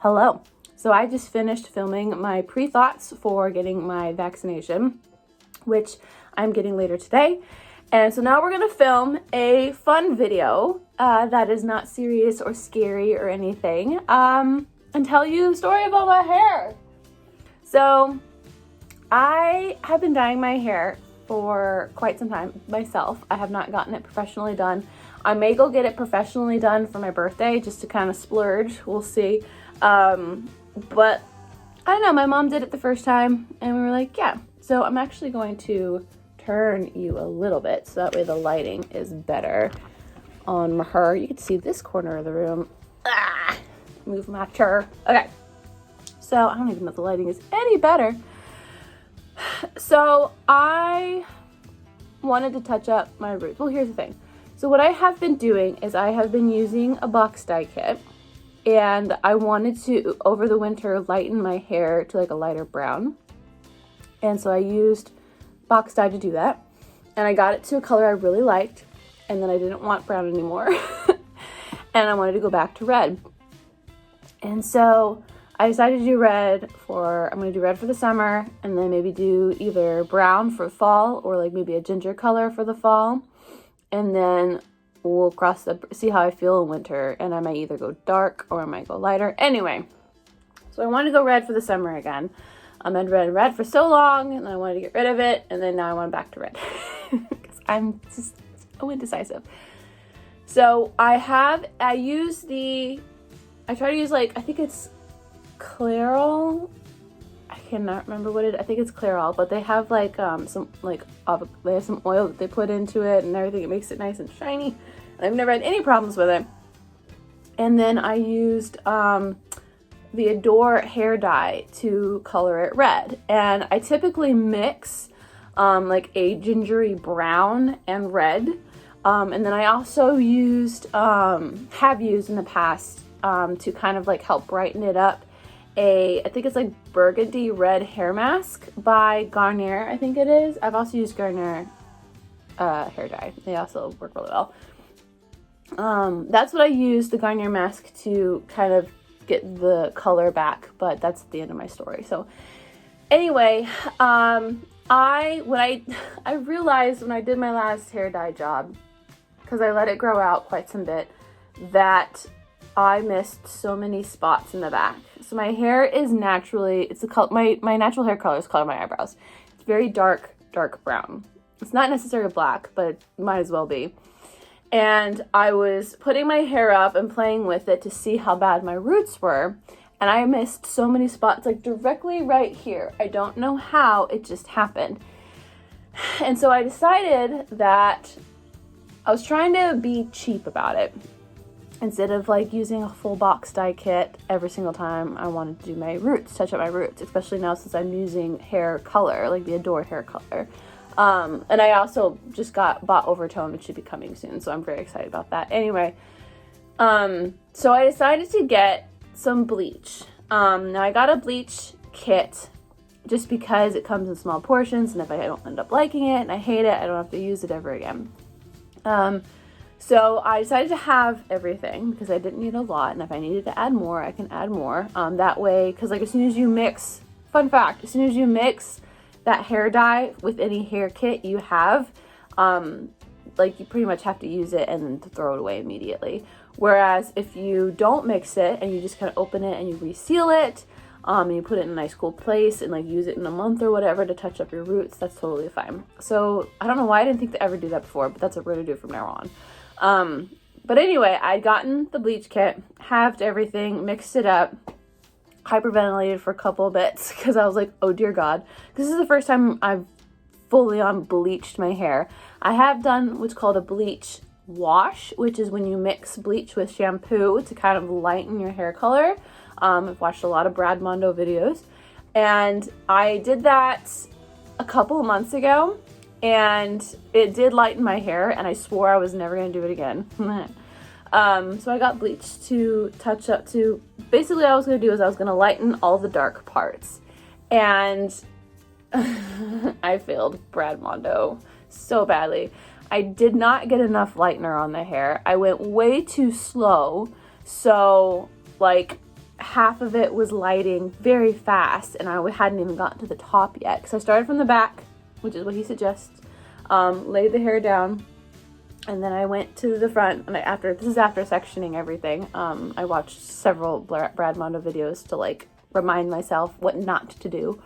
Hello. So I just finished filming my pre-thoughts for getting my vaccination, which I'm getting later today. And so now we're gonna film a fun video that is not serious or scary or anything, and tell you a story about my hair. So I have been dyeing my hair for quite some time myself. I have not gotten it professionally done. I may go get it professionally done for my birthday just to kind of splurge. We'll see. But I don't know, my mom did it the first time and we were like, yeah. So I'm actually going to turn you a little bit so that way the lighting is better on her. You can see this corner of the room. Move my chair. Okay. So I don't even know if the lighting is any better. So I wanted to touch up my roots. Well, here's the thing. So what I have been doing is I have been using a box dye kit. And I wanted to, over the winter, lighten my hair to like a lighter brown. And so I used box dye to do that. And I got it to a color I really liked. And then I didn't want brown anymore. And I wanted to go back to red. And so I decided to do red for, I'm going to do red for the summer. And then maybe do either brown for fall or like maybe a ginger color for the fall. And then we'll see how I feel in winter, and I might either go dark or I might go lighter. Anyway, so I wanted to go red for the summer again. I've been red for so long, and I wanted to get rid of it, and then now I want back to red because I'm just so indecisive. So I try to use like, I think it's Clairol. I cannot remember what I think it's Clairol, but they have like they have some oil that they put into it and everything. It makes it nice and shiny. And I've never had any problems with it. And then I used the Adore hair dye to color it red. And I typically mix like a gingery brown and red. And then I also have used in the past to kind of like help brighten it up, I think it's like burgundy red hair mask by Garnier, I think it is. I've also used Garnier hair dye. They also work really well. That's what I used the Garnier mask to kind of get the color back, but that's the end of my story. So anyway, I realized when I did my last hair dye job, because I let it grow out quite some bit, that I missed so many spots in the back. So my hair is naturally, it's the color, my natural hair color is color of my eyebrows. It's very dark brown. It's not necessarily black, but it might as well be. And I was putting my hair up and playing with it to see how bad my roots were. And I missed so many spots, like directly right here. I don't know how, it just happened. And so I decided that I was trying to be cheap about it. Instead of like using a full box dye kit every single time I wanted to do my roots, touch up my roots, especially now since I'm using hair color, like the Adore hair color. And I also just bought Overtone, which should be coming soon, so I'm very excited about that. Anyway, so I decided to get some bleach. Now I got a bleach kit just because it comes in small portions, and if I don't end up liking it and I hate it, I don't have to use it ever again. So I decided to have everything because I didn't need a lot, and if I needed to add more, I can add more. That way, because like as soon as you mix, fun fact, as soon as you mix that hair dye with any hair kit you have, like you pretty much have to use it and then to throw it away immediately. Whereas if you don't mix it and you just kind of open it and you reseal it, and you put it in a nice cool place and like use it in a month or whatever to touch up your roots, that's totally fine. So I don't know why I didn't think to ever do that before, but that's what we're gonna do from now on. But anyway, I'd gotten the bleach kit, halved everything, mixed it up, hyperventilated for a couple of bits because I was like, oh dear God, this is the first time I've fully on bleached my hair. I have done what's called a bleach wash, which is when you mix bleach with shampoo to kind of lighten your hair color. I've watched a lot of Mondo videos, and I did that a couple of months ago, and it did lighten my hair, and I swore I was never going to do it again. So I got bleach to touch up to, basically all I was going to do is I was going to lighten all the dark parts, and I failed Mondo so badly. I did not get enough lightener on the hair. I went way too slow, so like half of it was lighting very fast, and I hadn't even gotten to the top yet. Because I started from the back, which is what he suggests, laid the hair down, and then I went to the front, and this is after sectioning everything. I watched several Brad Mondo videos to like remind myself what not to do,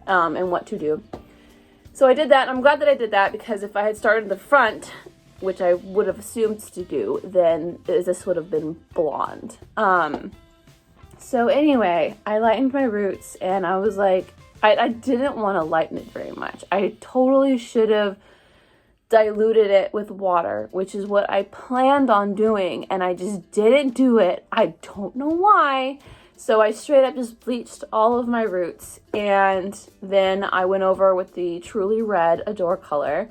and what to do. So I did that, and I'm glad that I did that, because if I had started in the front, which I would have assumed to do, then this would have been blonde. So anyway, I lightened my roots, and I was like, I didn't want to lighten it very much. I totally should have diluted it with water, which is what I planned on doing, and I just didn't do it. I don't know why. So I straight up just bleached all of my roots, and then I went over with the Truly Red Adore color,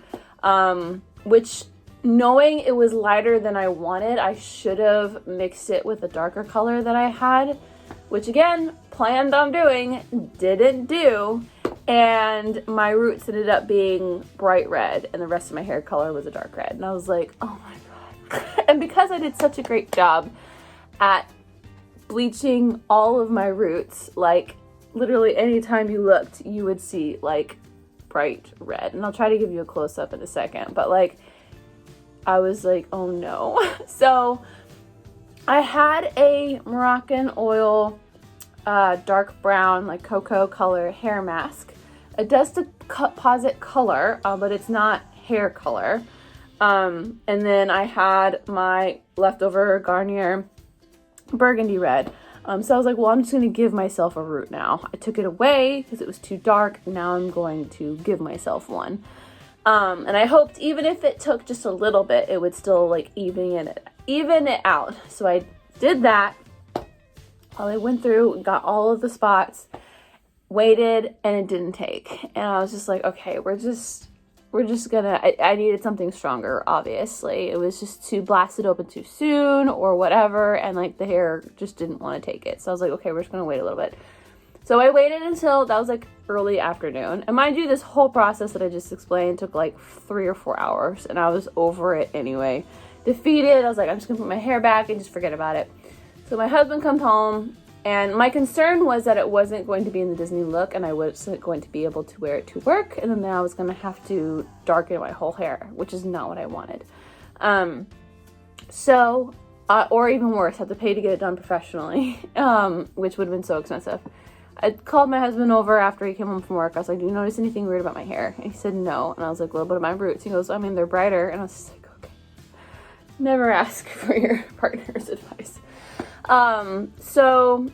which, knowing it was lighter than I wanted, I should have mixed it with a darker color that I had, which again, planned on doing, didn't do. And my roots ended up being bright red, and the rest of my hair color was a dark red. And I was like, oh my God. And because I did such a great job at bleaching all of my roots, like literally anytime you looked, you would see like bright red. And I'll try to give you a close up in a second, but like, I was like, oh no. So I had a Moroccan oil, dark brown, like cocoa color hair mask. It does deposit color, but it's not hair color. And then I had my leftover Garnier burgundy red. So I was like, well, I'm just going to give myself a root now. I took it away because it was too dark. Now I'm going to give myself one. And I hoped even if it took just a little bit, it would still like even it out. So I did that. I went through, got all of the spots, waited, and it didn't take. And I was just like, okay, we're just gonna, I needed something stronger, obviously. It was just too blasted open too soon or whatever, and like the hair just didn't want to take it. So I was like, okay, we're just gonna wait a little bit. So I waited until that was like early afternoon. And mind you, this whole process that I just explained took like 3 or 4 hours, and I was over it anyway. Defeated, I was like, I'm just gonna put my hair back and just forget about it. So my husband comes home, and my concern was that it wasn't going to be in the Disney look, and I wasn't going to be able to wear it to work, and then I was going to have to darken my whole hair, which is not what I wanted. Or even worse, have to pay to get it done professionally, which would have been so expensive. I called my husband over after he came home from work. I was like, do you notice anything weird about my hair? And he said no. And I was like, well, what about my roots? He goes, I mean, they're brighter. And I was just like, okay. Never ask for your partner's advice. So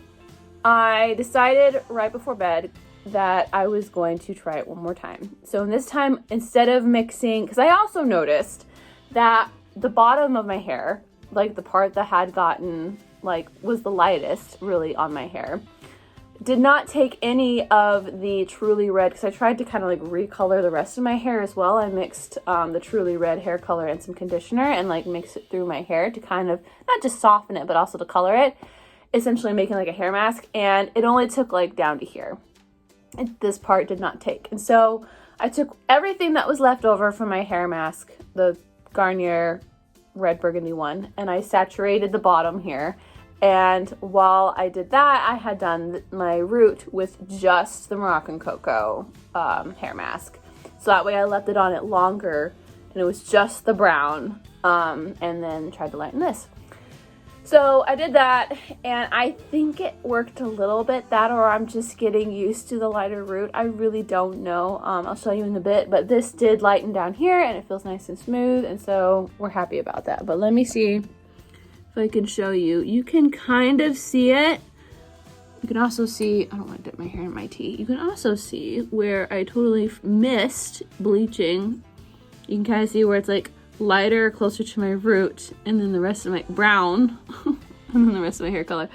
I decided right before bed that I was going to try it one more time. So this time, instead of mixing, because I also noticed that the bottom of my hair, like the part that had gotten, like, was the lightest really on my hair, did not take any of the Truly Red, because I tried to kind of like recolor the rest of my hair as well. I mixed the Truly Red hair color and some conditioner and like mix it through my hair to kind of not just soften it but also to color it, essentially making like a hair mask. And it only took like down to here. This part did not take. And so I took everything that was left over from my hair mask, the Garnier red burgundy one, and I saturated the bottom here. And while I did that, I had done my root with just the Moroccan Cocoa hair mask. So that way I left it on it longer, and it was just the brown, and then tried to lighten this. So I did that, and I think it worked a little bit, that or I'm just getting used to the lighter root. I really don't know. I'll show you in a bit, but this did lighten down here, and it feels nice and smooth, and so we're happy about that. But let me see if I can show you. You can kind of see it. You can also see, I don't want to dip my hair in my tea. You can also see where I totally missed bleaching. You can kind of see where it's like lighter, closer to my root, and then the rest of my brown, and then the rest of my hair color.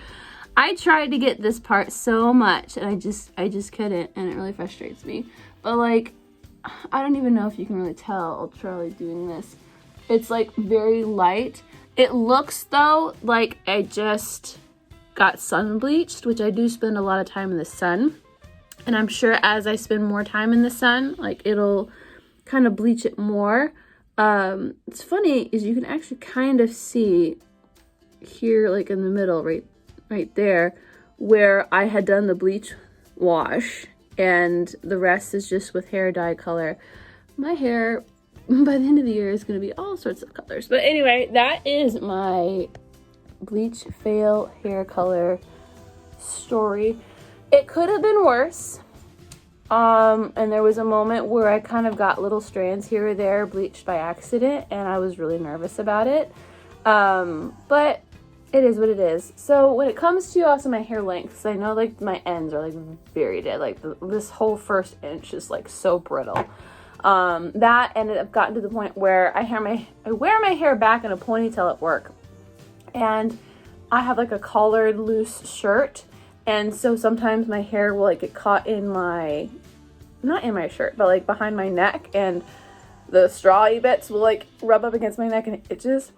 I tried to get this part so much, and I just couldn't, and it really frustrates me. But like, I don't even know if you can really tell. I'll try doing this. It's like very light. It looks though like I just got sun bleached, which I do spend a lot of time in the sun. And I'm sure as I spend more time in the sun, like it'll kind of bleach it more. It's funny is you can actually kind of see here, like in the middle, right there, where I had done the bleach wash and the rest is just with hair dye color. My hair by the end of the year is going to be all sorts of colors. But anyway, that is my bleach fail hair color story. It could have been worse. And there was a moment where I kind of got little strands here or there bleached by accident, and I was really nervous about it. But it is what it is. So when it comes to also my hair lengths, I know like my ends are like very dead. Like this whole first inch is like so brittle. That ended up gotten to the point where I wear my hair back in a ponytail at work, and I have like a collared loose shirt, and so sometimes my hair will like get caught in my, not in my shirt, but like behind my neck, and the strawy bits will like rub up against my neck and it itches,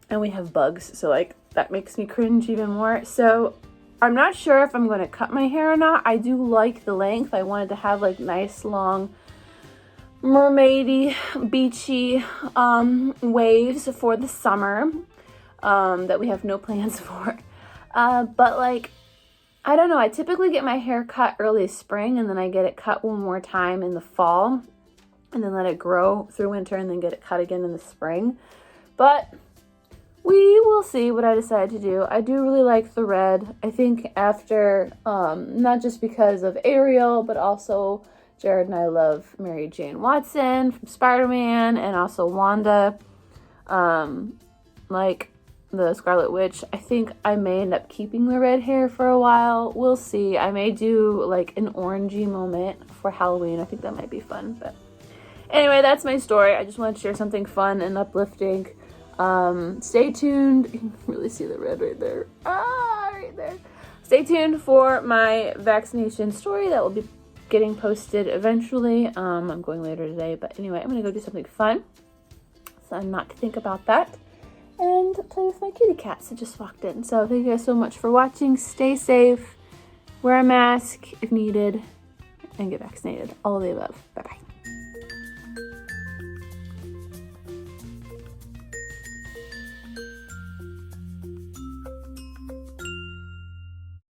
and we have bugs, so like that makes me cringe even more. So I'm not sure if I'm going to cut my hair or not. I do like the length. I wanted to have like nice long mermaidy beachy waves for the summer that we have no plans for, but like I don't know, I typically get my hair cut early spring and then I get it cut one more time in the fall and then let it grow through winter and then get it cut again in the spring. But we will see what I decide to do. I do really like the red. I think after not just because of Ariel, but also Jared and I love Mary Jane Watson from Spider-Man, and also Wanda, like the Scarlet Witch. I think I may end up keeping the red hair for a while. We'll see. I may do like an orangey moment for Halloween. I think that might be fun. But anyway, that's my story. I just wanted to share something fun and uplifting. Stay tuned. You can really see the red right there. Right there. Stay tuned for my vaccination story that will be getting posted eventually. I'm going later today, but anyway, I'm gonna go do something fun, so I'm not to think about that, and play with my kitty cats that just walked in. So thank you guys so much for watching. Stay safe, wear a mask if needed, and get vaccinated. All of the above. Bye bye.